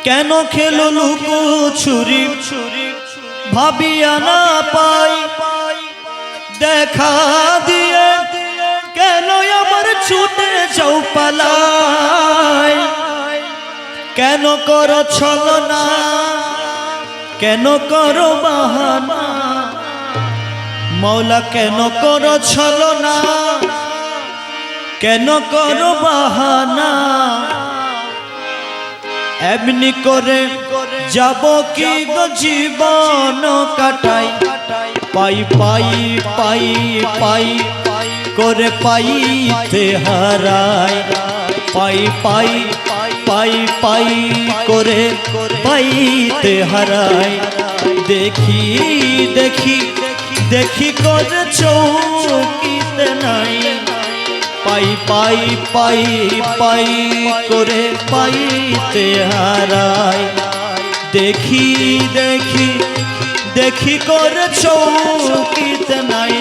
কেন খেলো লুকো ছুরি ভাবিয়া না পাই দেখা দিয়ে কেন আমার ছুটে যাও পালাই কেন করো ছলনা কেন করো বাহানা মৌলা কেন করো ছলনা কেন করো বাহানা এমনি করে যাব কি গো জীবন কাটাই পাই পাই পাই পাই করে পাইতে হারাই পাই পাই পাই পাই করে পাইতে হারাই দেখি দেখি দেখি করে চৌকিতে নাই পাই পাই পাই পাই করে পাইতে হারাই দেখি দেখি দেখি করে চৌকিতে নাই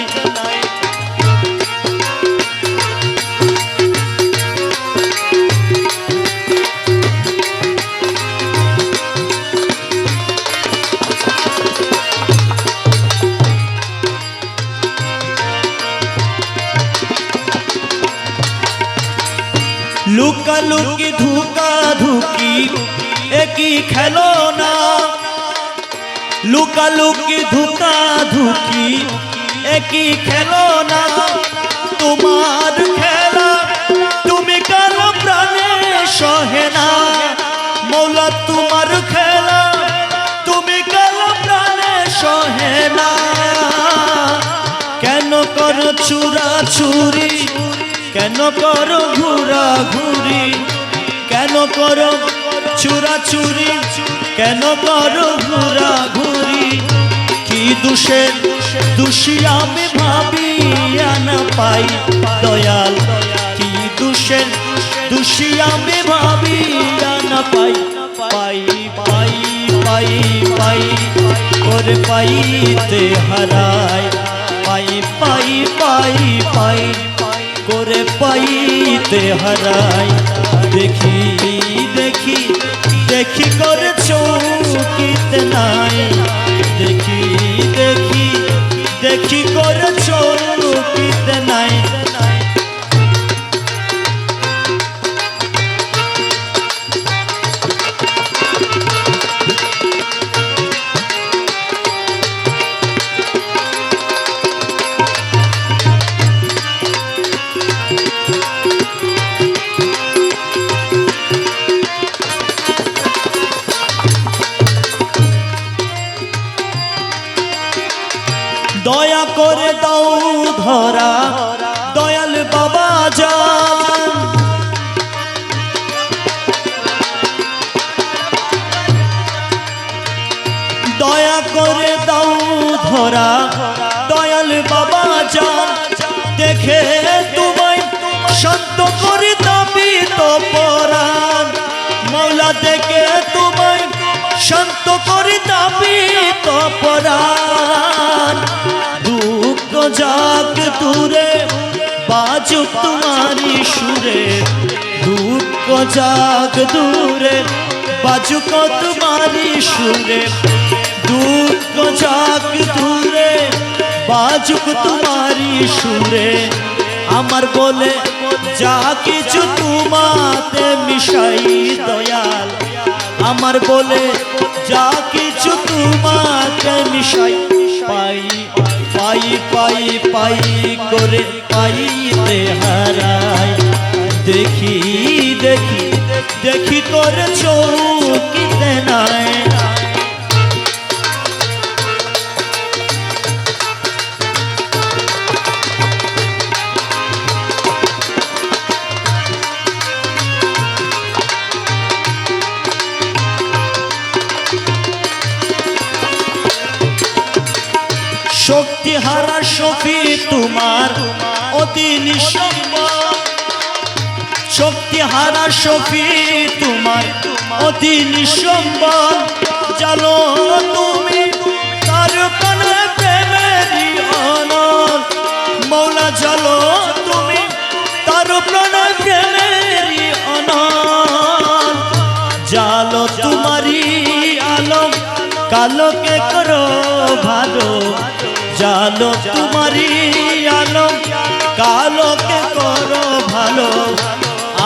लुका लुकी धुका धुकी एक ही खिलौना लुका लुकी धुका धुकी एक ही खिलौना तुम्हार खेला तुम्हें कालो प्राणे सहेना मौला तुम्हार खेला तुम्हें कालो प्राणे सहेना केनो करो चुरा चुरी কেন করো ঘুরা ঘুরি কেন করো চুরা চুরি কেন করো ঘুরা ঘুরি কি দোষে দোষী আমি ভাবিয়া না পাই দয়াল কি দোষে দোষী আমি ভাবিয়া না পাই পাই পাই পাই পাই করে পাইতে হারাই পাই পাই পাই পাই করে পাইতে হারাই দেখি দেখি দেখি করে চৌকিতে নাই দেখি দেখি দেখি করে চৌকিতে নাই দয়া করে দাও ধরা দয়াল বাবা জান দয়া করে দাও ধরা দয়াল বাবা জান দেখে তোমায় শান্ত করে দাবি তো পরাণ মৌলা দেখে তোমায় শান্ত করে দাবি তো পরাণ দুঃখ যাক দূরে বাজুক তোমারি সুরে দুঃখ যাক দূরে বাজুক তোমারি সুরে দুঃখ যাক দূরে বাজুক তোমারি সুরে আমার বলে যা কিছু তোমাতে মিশাই দয়াল আমার বলে যা কিছু তোমাতে মিশাই পাই পাই পাই পাই করে পাইতে হারাই দেখি দেখি দেখি করে চৌকিতে নাই শক্তি হারা শফি তোমার অতি নিঃসম্বল শক্তি হারা শফি তোমার অতি নিঃসম্বল জানো তুমি তার প্রাণে প্রেমেরই অনল মৌলা জানো তুমি তার প্রাণে প্রেমেরই অনল যা জালো তোমারি আলো কালোকে করো ভালো জালো তোমারি আলো কালোকে করো ভালো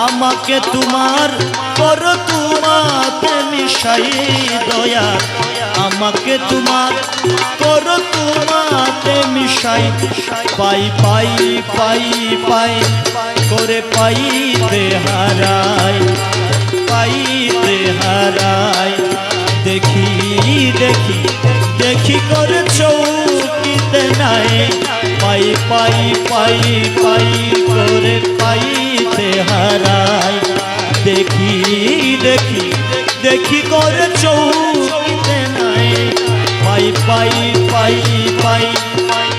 আমাকে তোমার করো তোমাতে মিশাই দয়া আমাকে তোমার করো তোমাতে মিশাই পাই পাই পাই পাই করে পাইতে হারাই পাইতে হারাই দেখি দেখি দেখি করে চৌকিতে নাই পাই পাই পাই পাই করে পাইতে হারাই দেখি দেখি দেখি করে চৌকিতে নাই পাই পাই পাই পাই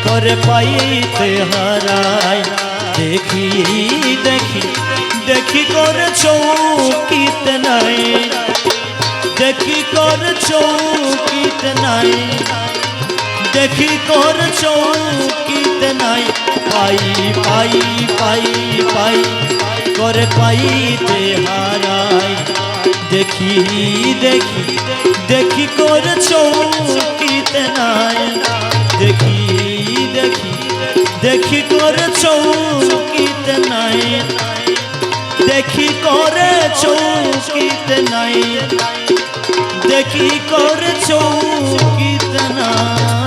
করে পাইতে হারাই দেখি দেখি দেখি করে চৌকিতে নাই দেখি করে চৌকিতে নাই দেখি করে চৌকিতে নাই পাই পাই পাই পাই করে পাইতে হারাই দেখি দেখি দেখি করে চৌকিতে নাই দেখি দেখি দেখি করে চৌকিতে নাই দেখি করে চৌকিতে নাই দেখি করে চৌকিতে নাই।